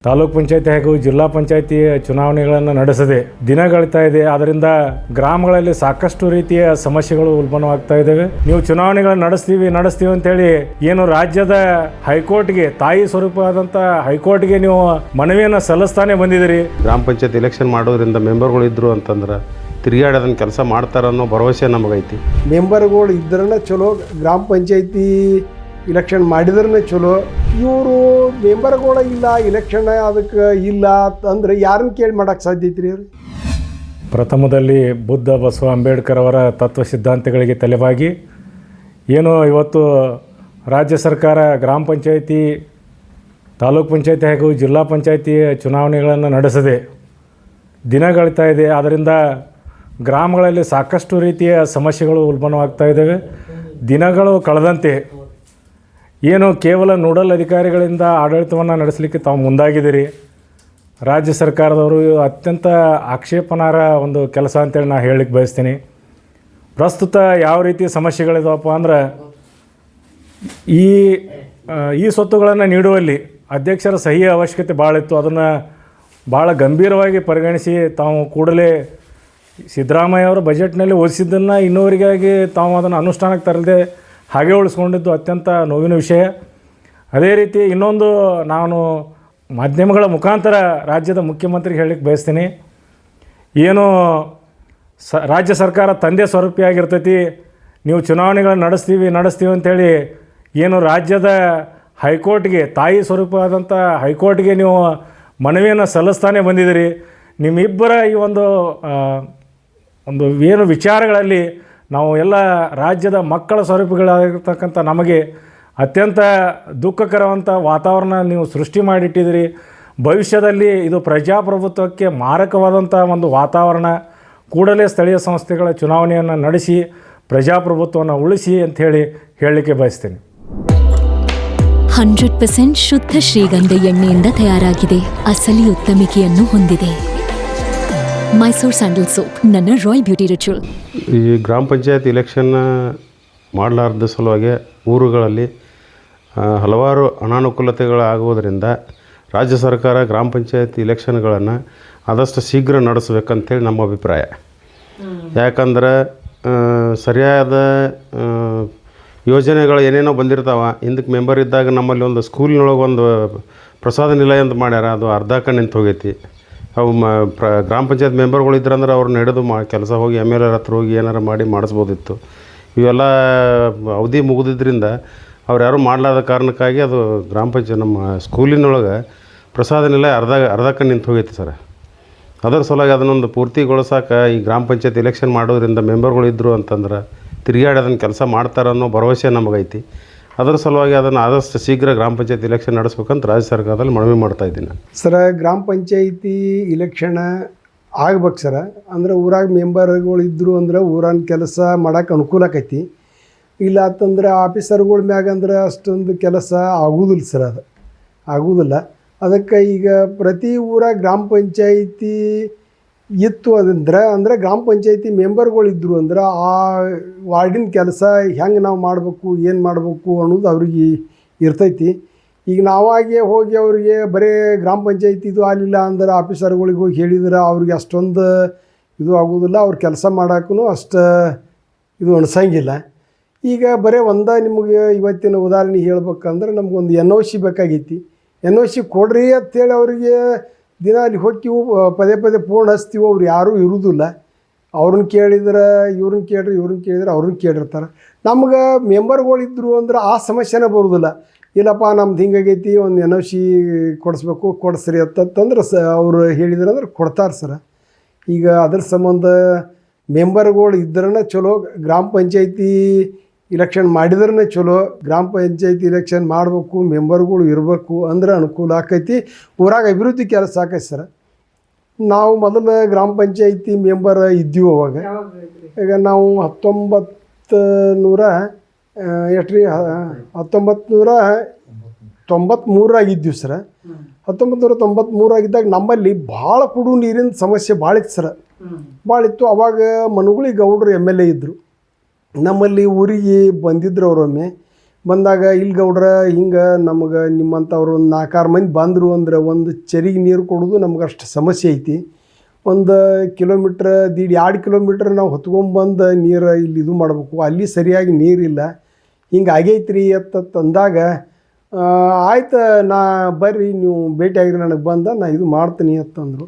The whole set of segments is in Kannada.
ತಾಲೂಕ್ ಪಂಚಾಯತಿ ಹಾಗೂ ಜಿಲ್ಲಾ ಪಂಚಾಯತಿ ಚುನಾವಣೆಗಳನ್ನು ನಡೆಸದೆ ದಿನಗಳಿತಾ ಇದೆ. ಆದ್ದರಿಂದ ಗ್ರಾಮಗಳಲ್ಲಿ ಸಾಕಷ್ಟು ರೀತಿಯ ಸಮಸ್ಯೆಗಳು ಉಲ್ಬಣವಾಗ್ತಾ ಇದ್ದಾವೆ. ನೀವು ಚುನಾವಣೆಗಳನ್ನು ನಡೆಸ್ತೀವಿ ಅಂತೇಳಿ ಏನು ರಾಜ್ಯದ ಹೈಕೋರ್ಟ್ಗೆ ತಾಯಿ ಸ್ವರೂಪವಾದಂಥ ಹೈಕೋರ್ಟ್ಗೆ ನೀವು ಮನವಿಯನ್ನು ಸಲ್ಲಿಸ್ತಾನೆ ಬಂದಿದ್ದೀರಿ. ಗ್ರಾಮ ಪಂಚಾಯತ್ ಎಲೆಕ್ಷನ್ ಮಾಡೋದ್ರಿಂದ ಮೆಂಬರ್ಗಳು ಇದ್ರು ಅಂತಂದ್ರೆ ತಿರುಗಾಡೋದನ್ನ ಕೆಲಸ ಮಾಡ್ತಾರ ಅನ್ನೋ ಭರವಸೆ ನಮಗೈತಿ. ಮೆಂಬರ್ಗಳು ಇದ್ರನ್ನ ಚಲೋ, ಗ್ರಾಮ ಪಂಚಾಯತಿ ಇಲೆಕ್ಷನ್ ಮಾಡಿದ್ರೇ ಚಲೋ. ಇವರು ಮೆಂಬರ್ಗಳು ಇಲ್ಲ, ಇಲೆಕ್ಷನ್ ಅದಕ್ಕೆ ಇಲ್ಲ ಅಂದ್ರೆ ಯಾರನ್ನ ಕೇಳಿ ಮಾಡೋಕ್ಕೆ ಸಾಧ್ಯ ಐತ್ರಿ? ಪ್ರಥಮದಲ್ಲಿ ಬುದ್ಧ ಬಸವ ಅಂಬೇಡ್ಕರ್ ಅವರ ತತ್ವ ಸಿದ್ಧಾಂತಗಳಿಗೆ ತಲೆಬಾಗಿ ಏನು ಇವತ್ತು ರಾಜ್ಯ ಸರ್ಕಾರ ಗ್ರಾಮ ಪಂಚಾಯತಿ, ತಾಲೂಕ್ ಪಂಚಾಯತಿ ಹಾಗೂ ಜಿಲ್ಲಾ ಪಂಚಾಯತಿ ಚುನಾವಣೆಗಳನ್ನು ನಡೆಸದೆ ದಿನಗಳಿತಾ ಇದೆ. ಆದ್ದರಿಂದ ಗ್ರಾಮಗಳಲ್ಲಿ ಸಾಕಷ್ಟು ರೀತಿಯ ಸಮಸ್ಯೆಗಳು ಉಲ್ಬಣವಾಗ್ತಾ ಇದ್ದಾವೆ. ದಿನಗಳು ಕಳೆದಂತೆ ಏನು ಕೇವಲ ನೋಡಲ್ ಅಧಿಕಾರಿಗಳಿಂದ ಆಡಳಿತವನ್ನು ನಡೆಸಲಿಕ್ಕೆ ತಾವು ಮುಂದಾಗಿದ್ದೀರಿ. ರಾಜ್ಯ ಸರ್ಕಾರದವರು ಅತ್ಯಂತ ಆಕ್ಷೇಪಣಾರ್ಹ ಒಂದು ಕೆಲಸ ಅಂತೇಳಿ ನಾನು ಹೇಳಲಿಕ್ಕೆ ಬಯಸ್ತೀನಿ. ಪ್ರಸ್ತುತ ಯಾವ ರೀತಿ ಸಮಸ್ಯೆಗಳಿದಾವಪ್ಪ ಅಂದ್ರೆ ಈ ಸ್ವತ್ತುಗಳನ್ನು ನೀಡುವಲ್ಲಿ ಅಧ್ಯಕ್ಷರ ಸಹಿಯ ಅವಶ್ಯಕತೆ ಭಾಳ ಇತ್ತು. ಅದನ್ನು ಭಾಳ ಗಂಭೀರವಾಗಿ ಪರಿಗಣಿಸಿ ತಾವು ಕೂಡಲೇ ಸಿದ್ದರಾಮಯ್ಯ ಅವರು ಬಜೆಟ್ನಲ್ಲಿ ಓದಿಸಿದ್ದನ್ನು ಇನ್ನೂವರೆಗಾಗಿ ತಾವು ಅದನ್ನು ಅನುಷ್ಠಾನಕ್ಕೆ ತರದೆ ಹಾಗೆ ಉಳಿಸ್ಕೊಂಡಿದ್ದು ಅತ್ಯಂತ ನೋವಿನ ವಿಷಯ. ಅದೇ ರೀತಿ ಇನ್ನೊಂದು ನಾನು ಮಾಧ್ಯಮಗಳ ಮುಖಾಂತರ ರಾಜ್ಯದ ಮುಖ್ಯಮಂತ್ರಿಗೆ ಹೇಳಲಿಕ್ಕೆ ಬಯಸ್ತೀನಿ. ಏನು ರಾಜ್ಯ ಸರ್ಕಾರ ತಂದೆ ಸ್ವರೂಪಿಯಾಗಿರ್ತೈತಿ. ನೀವು ಚುನಾವಣೆಗಳನ್ನು ನಡೆಸ್ತೀವಿ ಅಂತೇಳಿ ಏನು ರಾಜ್ಯದ ಹೈಕೋರ್ಟ್ಗೆ ತಾಯಿ ಸ್ವರೂಪವಾದಂಥ ಹೈಕೋರ್ಟ್ಗೆ ನೀವು ಮನವಿಯನ್ನು ಸಲ್ಲಿಸ್ತಾನೆ ಬಂದಿದ್ದೀರಿ. ನಿಮ್ಮಿಬ್ಬರ ಈ ಒಂದು ಏನು ವಿಚಾರಗಳಲ್ಲಿ ನಾವು ಎಲ್ಲ ರಾಜ್ಯದ ಮಕ್ಕಳ ಸ್ವರೂಪಗಳಾಗಿರ್ತಕ್ಕಂಥ ನಮಗೆ ಅತ್ಯಂತ ದುಃಖಕರವಂಥ ವಾತಾವರಣ ನೀವು ಸೃಷ್ಟಿ ಮಾಡಿಟ್ಟಿದ್ದೀರಿ. ಭವಿಷ್ಯದಲ್ಲಿ ಇದು ಪ್ರಜಾಪ್ರಭುತ್ವಕ್ಕೆ ಮಾರಕವಾದಂಥ ಒಂದು ವಾತಾವರಣ. ಕೂಡಲೇ ಸ್ಥಳೀಯ ಸಂಸ್ಥೆಗಳ ಚುನಾವಣೆಯನ್ನು ನಡೆಸಿ ಪ್ರಜಾಪ್ರಭುತ್ವವನ್ನು ಉಳಿಸಿ ಅಂಥೇಳಿ ಹೇಳಲಿಕ್ಕೆ ಬಯಸ್ತೀನಿ. 100% ಶುದ್ಧ ಶ್ರೀಗಂಧ ಎಣ್ಣೆಯಿಂದ ತಯಾರಾಗಿದೆ. ಅಸಲಿ ಉತ್ತಮಿಕೆಯನ್ನು ಹೊಂದಿದೆ. ಮೈಸೂರು ಸ್ಯಾಂಡಲ್ ಸೋಪ್, ನನ್ನ ರಾಯಲ್ ಬ್ಯೂಟಿ ರಿಚುವಲ್. ಈ ಗ್ರಾಮ ಪಂಚಾಯತ್ ಇಲೆಕ್ಷನ್ ಮಾಡಲಾರ್ದ ಸಲುವಾಗಿ ಊರುಗಳಲ್ಲಿ ಹಲವಾರು ಅನಾನುಕೂಲತೆಗಳಾಗುವುದರಿಂದ ರಾಜ್ಯ ಸರ್ಕಾರ ಗ್ರಾಮ ಪಂಚಾಯತ್ ಇಲೆಕ್ಷನ್ಗಳನ್ನು ಆದಷ್ಟು ಶೀಘ್ರ ನಡೆಸಬೇಕಂತೇಳಿ ನಮ್ಮ ಅಭಿಪ್ರಾಯ. ಯಾಕಂದ್ರೆ ಸರಿಯಾದ ಯೋಜನೆಗಳು ಏನೇನೋ ಬಂದಿರ್ತಾವೆ. ಹಿಂದಕ್ಕೆ ಮೆಂಬರ್ ಇದ್ದಾಗ ನಮ್ಮಲ್ಲಿ ಒಂದು ಸ್ಕೂಲಿನೊಳಗೆ ಒಂದು ಪ್ರಸಾದ ನಿಲಯ ಅಂತ ಮಾಡ್ಯಾರ, ಅದು ಅರ್ಧ ನಿಂತು ಹೋಗೈತಿ. ಅವು ಗ್ರಾಮ ಪಂಚಾಯತ್ ಮೆಂಬರ್ಗಳು ಇದ್ರಂದ್ರೆ ಅವ್ರನ್ನ ಹಿಡಿದು ಕೆಲಸ ಹೋಗಿ MLA ಹತ್ರ ಹೋಗಿ ಏನಾರು ಮಾಡಿ ಮಾಡಿಸ್ಬೋದಿತ್ತು. ಇವೆಲ್ಲ ಅವಧಿ ಮುಗಿದಿದ್ದರಿಂದ ಅವ್ರು ಯಾರೂ ಮಾಡಲಾದ ಕಾರಣಕ್ಕಾಗಿ ಅದು ಗ್ರಾಮ ಪಂಚಾಯತ್ ನಮ್ಮ ಸ್ಕೂಲಿನೊಳಗೆ ಪ್ರಸಾದ ನಿಲಯ ಅರ್ಧಕ್ಕೆ ನಿಂತು ಹೋಗೈತಿ ಸರ್. ಅದರ ಸಲುವಾಗಿ ಅದನ್ನೊಂದು ಪೂರ್ತಿಗೊಳಿಸೋಕೆ ಈ ಗ್ರಾಮ ಪಂಚಾಯತ್ ಎಲೆಕ್ಷನ್ ಮಾಡೋದ್ರಿಂದ ಮೆಂಬರ್ಗಳು ಇದ್ದರು ಅಂತಂದ್ರೆ ತಿರುಗಾಡೋದನ್ನ ಕೆಲಸ ಮಾಡ್ತಾರೆ ಅನ್ನೋ ಭರವಸೆ ನಮಗೈತಿ. ಅದರ ಸಲುವಾಗಿ ಅದನ್ನು ಆದಷ್ಟು ಶೀಘ್ರ ಗ್ರಾಮ ಪಂಚಾಯತ್ ಇಲೆಕ್ಷನ್ ನಡೆಸ್ಬೇಕಂತ ರಾಜ್ಯ ಸರ್ಕಾರದಲ್ಲಿ ಮನವಿ ಮಾಡ್ತಾಯಿದ್ದೀನಿ. ಸರ, ಗ್ರಾಮ ಪಂಚಾಯತಿ ಇಲೆಕ್ಷನ್ ಆಗ್ಬೇಕು ಸರ. ಅಂದ್ರೆ ಊರಾಗ ಮೆಂಬರ್ಗಳು ಇದ್ದರು ಅಂದ್ರೆ ಊರನ್ನ ಕೆಲಸ ಮಾಡೋಕೆ ಅನುಕೂಲ ಆಕೈತಿ. ಇಲ್ಲ ಅಂತಂದ್ರೆ ಆಫೀಸರ್ಗಳ ಮ್ಯಾಗ ಅಂದ್ರೆ ಅಷ್ಟೊಂದು ಕೆಲಸ ಆಗೋದಿಲ್ಲ ಸರ್, ಅದು ಆಗೋದಿಲ್ಲ. ಅದಕ್ಕೆ ಈಗ ಪ್ರತಿ ಊರಾಗ ಗ್ರಾಮ ಪಂಚಾಯತಿ ಇತ್ತು ಅಂದ್ರೆ ಗ್ರಾಮ ಪಂಚಾಯತಿ ಮೆಂಬರ್ಗಳು ಇದ್ದರು ಅಂದ್ರೆ ಆ ವಾರ್ಡಿನ ಕೆಲಸ ಹೆಂಗೆ ನಾವು ಮಾಡಬೇಕು, ಏನು ಮಾಡಬೇಕು ಅನ್ನೋದು ಅವ್ರಿಗೆ ಇರ್ತೈತಿ. ಈಗ ನಾವಾಗೆ ಹೋಗಿ ಅವರಿಗೆ ಬರೀ ಗ್ರಾಮ ಪಂಚಾಯತಿ ಇದು ಆಗಲಿಲ್ಲ ಅಂದ್ರೆ ಆಫೀಸರ್ಗಳಿಗೆ ಹೋಗಿ ಹೇಳಿದ್ರೆ ಅವ್ರಿಗೆ ಅಷ್ಟೊಂದು ಇದು ಆಗೋದಿಲ್ಲ. ಅವ್ರು ಕೆಲಸ ಮಾಡೋಕ್ಕೂ ಅಷ್ಟು ಇದು ಅನಿಸಂಗಿಲ್ಲ. ಈಗ ಬರೀ ನಿಮಗೆ ಇವತ್ತಿನ ಉದಾಹರಣೆ ಹೇಳ್ಬೇಕಂದ್ರೆ ನಮಗೊಂದು NOC ಬೇಕಾಗೈತಿ. NOC ಕೊಡ್ರಿ ಅಂಥೇಳಿ ಅವರಿಗೆ ದಿನ ಅಲ್ಲಿ ಹೋಗ್ತೀವಿ, ಪದೇ ಫೋನ್ ಹಚ್ತೀವಿ, ಅವ್ರು ಯಾರೂ ಇರೋದಿಲ್ಲ. ಅವ್ರನ್ನ ಕೇಳಿದ್ರೆ ಇವ್ರನ್ನ ಕೇಳಿದ್ರೆ ಅವ್ರನ್ನ ಕೇಳಿರ್ತಾರೆ. ನಮ್ಗೆ ಮೆಂಬರ್ಗಳಿದ್ರು ಅಂದ್ರೆ ಆ ಸಮಸ್ಯೆನೇ ಬರೋದಿಲ್ಲ. ಇಲ್ಲಪ್ಪ ನಮ್ದು ಹಿಂಗಾಗೈತಿ, ಒಂದು NOC ಕೊಡಿಸ್ಬೇಕು, ಕೊಡಿಸ್ರಿ ಅಂತಂದ್ರೆ ಅವರು ಹೇಳಿದ್ರಂದ್ರೆ ಕೊಡ್ತಾರೆ ಸರ. ಈಗ ಅದ್ರ ಸಂಬಂಧ ಮೆಂಬರ್ಗಳು ಇದ್ರೇ ಚಲೋ, ಗ್ರಾಮ ಪಂಚಾಯತಿ ಇಲೆಕ್ಷನ್ ಮಾಡಿದ್ರೇ ಚಲೋ. ಗ್ರಾಮ ಪಂಚಾಯತಿ ಇಲೆಕ್ಷನ್ ಮಾಡಬೇಕು, ಮೆಂಬರ್ಗಳು ಇರಬೇಕು ಅಂದ್ರೆ ಅನುಕೂಲ ಆಕೈತಿ. ಊರಾಗ ಅಭಿವೃದ್ಧಿ ಕೆಲಸ ಆಕೈತಿ ಸರ. ನಾವು ಮೊದಲು ಗ್ರಾಮ ಪಂಚಾಯತಿ ಮೆಂಬರ್ ಇದ್ದೀವಿ. ಅವಾಗ ಈಗ ನಾವು 1993 ಇದ್ದೀವಿ ಸರ. 1993 ನಮ್ಮಲ್ಲಿ ಭಾಳ ಕುಡು ನೀರಿನ ಸಮಸ್ಯೆ ಭಾಳ ಇತ್ತು ಸರ, ಭಾಳ ಇತ್ತು. ಅವಾಗ ಮನುಗುಳಿ ಗೌಡ್ರು MLA ಇದ್ದರು. ನಮ್ಮಲ್ಲಿ ಊರಿಗೆ ಬಂದಿದ್ರು ಅವರೊಮ್ಮೆ. ಬಂದಾಗ ಇಲ್ಲಿ ಗೌಡ್ರ ಹಿಂಗೆ ನಮಗೆ ನಿಮ್ಮಂಥವ್ರು ಒಂದು 4-6 ಮಂದಿ ಬಂದರು ಅಂದ್ರೆ ಒಂದು ಚೆರಿಗೆ ನೀರು ಕೊಡೋದು ನಮ್ಗೆ ಅಷ್ಟು ಸಮಸ್ಯೆ ಐತಿ. ಒಂದು ಕಿಲೋಮೀಟ್ರ್ 2 ಕಿಲೋಮೀಟ್ರ್ ನಾವು ಹೊತ್ಕೊಂಬಂದು ನೀರು ಇಲ್ಲಿ ಇದು ಮಾಡಬೇಕು, ಅಲ್ಲಿ ಸರಿಯಾಗಿ ನೀರಿಲ್ಲ, ಹಿಂಗೆ ಆಗೈತ್ರಿ ಅಂದಾಗ ಆಯ್ತು ನಾ ಬರ್ರಿ ನೀವು ಭೇಟಿಯಾಗಿರಿ ನನಗೆ ಬಂದ ನಾ ಇದು ಮಾಡ್ತೀನಿ ಅಂತಂದರು.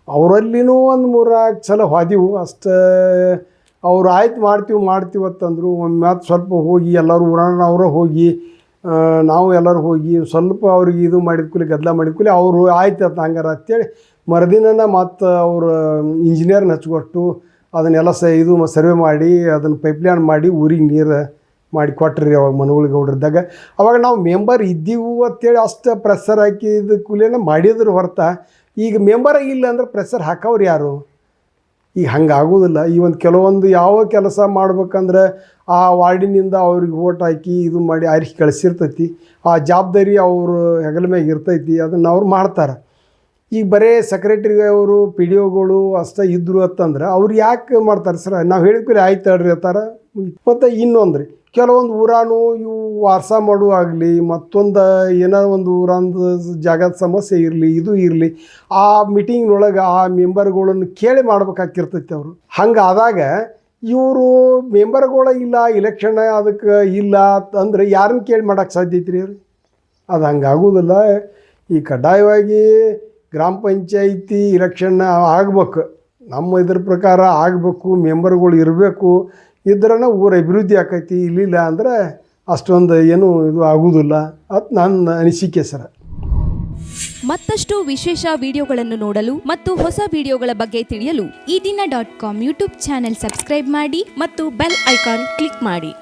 ಅವರಲ್ಲಿನೂ ಒಂದು 3-4 ಸಲ ಹೋದೆವು ಅಷ್ಟು. ಅವರು ಆಯ್ತು ಮಾಡ್ತೀವಿ ಅಂತಂದರು. ಒಮ್ಮೆ ಮತ್ತು ಸ್ವಲ್ಪ ಹೋಗಿ ಎಲ್ಲರೂ ಊರಾನ ಅವರ ಹೋಗಿ ನಾವು ಎಲ್ಲರೂ ಹೋಗಿ ಸ್ವಲ್ಪ ಅವ್ರಿಗೆ ಇದು ಮಾಡಿದ ಕೂಲಿ ಗದ್ದಲ ಮಾಡಿದ ಕೂಲಿ ಅವರು ಆಯ್ತು ಅಂತ ಹಂಗಾರ ಅಂತೇಳಿ ಮರುದಿನ ಮತ್ತು ಅವರು ಇಂಜಿನಿಯರ್ನ ಹಚ್ಕೊಟ್ಟು ಅದನ್ನೆಲ್ಲ ಇದು ಸರ್ವೆ ಮಾಡಿ ಅದನ್ನು ಪೈಪ್ಲೈನ್ ಮಾಡಿ ಊರಿಗೆ ನೀರು ಮಾಡಿ ಕೊಟ್ರಿ ಅವಾಗ ಮನಗಳಿಗೆ ಗೌಡ್ರಿದ್ದಾಗ. ಅವಾಗ ನಾವು ಮೆಂಬರ್ ಇದ್ದೀವು ಅಂತೇಳಿ ಅಷ್ಟು ಪ್ರೆಸರ್ ಹಾಕಿದ ಕೂಲಿನ ಮಾಡಿದ್ರು ಹೊರತ ಈಗ ಮೆಂಬರ್ ಇಲ್ಲ ಅಂದ್ರೆ ಪ್ರೆಸರ್ ಹಾಕೋರು ಯಾರು? ಈಗ ಹಂಗೆ ಆಗೋದಿಲ್ಲ. ಈ ಒಂದು ಕೆಲವೊಂದು ಯಾವ ಕೆಲಸ ಮಾಡ್ಬೇಕಂದ್ರೆ ಆ ವಾರ್ಡಿನಿಂದ ಅವ್ರಿಗೆ ಓಟ್ ಹಾಕಿ ಇದು ಮಾಡಿ ಆರಿಸಿ ಕಳಿಸಿರ್ತೈತಿ, ಆ ಜವಾಬ್ದಾರಿ ಅವರು ಹೆಗಲ ಮ್ಯಾಗ ಇರ್ತೈತಿ, ಅದನ್ನು ಅವ್ರು ಮಾಡ್ತಾರೆ. ಈಗ ಬರೀ ಸೆಕ್ರೆಟ್ರಿ ಅವರು ಪಿ ಡಿ ಒಗಳು ಅಷ್ಟೇ ಇದ್ದರು ಅಂತಂದ್ರೆ ಅವ್ರು ಯಾಕೆ ಮಾಡ್ತಾರೆ ಸರ್? ನಾವು ಹೇಳಿದ್ಕೂಲಿ ಆಯ್ತು ಹೇಳ್ರಿ ಅಂತಾರೆ. ಮತ್ತು ಇನ್ನೊಂದು ರೀ, ಕೆಲವೊಂದು ಊರಾನು ಇವು ವಾರಸ ಮಾಡುವಾಗಲಿ ಮತ್ತೊಂದು ಏನಾರು ಒಂದು ಊರಂದು ಜಾಗದ ಸಮಸ್ಯೆ ಇರಲಿ ಇದು ಇರಲಿ ಆ ಮೀಟಿಂಗ್ನೊಳಗೆ ಆ ಮೆಂಬರ್ಗಳನ್ನು ಕೇಳಿ ಮಾಡ್ಬೇಕಾಗಿರ್ತೈತಿ ಅವರು. ಹಂಗೆ ಆದಾಗ ಇವರು ಮೆಂಬರ್ಗಳು ಇಲ್ಲ, ಇಲೆಕ್ಷನ್ ಅದಕ್ಕೆ ಇಲ್ಲ ಅಂದರೆ ಯಾರನ್ನ ಕೇಳಿ ಮಾಡೋಕ್ಕೆ ಸಾಧ್ಯ ಐತ್ರಿ ಅವ್ರು? ಅದು ಹಂಗೆ ಆಗೋದಿಲ್ಲ. ಈ ಕಡ್ಡಾಯವಾಗಿ ಗ್ರಾಮ ಪಂಚಾಯಿತಿ ಇಲೆಕ್ಷನ್ ಆಗ್ಬೇಕು, ನಮ್ಮ ಇದ್ರ ಪ್ರಕಾರ ಆಗಬೇಕು, ಮೆಂಬರ್ಗಳು ಇರಬೇಕು, ಇದ್ರನ ಊರ ಅಭಿವೃದ್ಧಿ ಆಕೈತಿ. ಇಲ್ಲಿಲ್ಲ ಅಂದರೆ ಅಷ್ಟೊಂದು ಏನು ಇದು ಆಗೋದಿಲ್ಲ ಅಂತ ನನ್ನ ಅನಿಸಿಕೆ ಸರ್. ಮತ್ತಷ್ಟು ವಿಶೇಷ ವಿಡಿಯೋಗಳನ್ನು ನೋಡಲು ಮತ್ತು ಹೊಸ ವಿಡಿಯೋಗಳ ಬಗ್ಗೆ ತಿಳಿಯಲು ಈ ದಿನ .com ಯೂಟ್ಯೂಬ್ ಚಾನೆಲ್ ಸಬ್ಸ್ಕ್ರೈಬ್ ಮಾಡಿ ಮತ್ತು ಬೆಲ್ ಐಕಾನ್ ಕ್ಲಿಕ್ ಮಾಡಿ.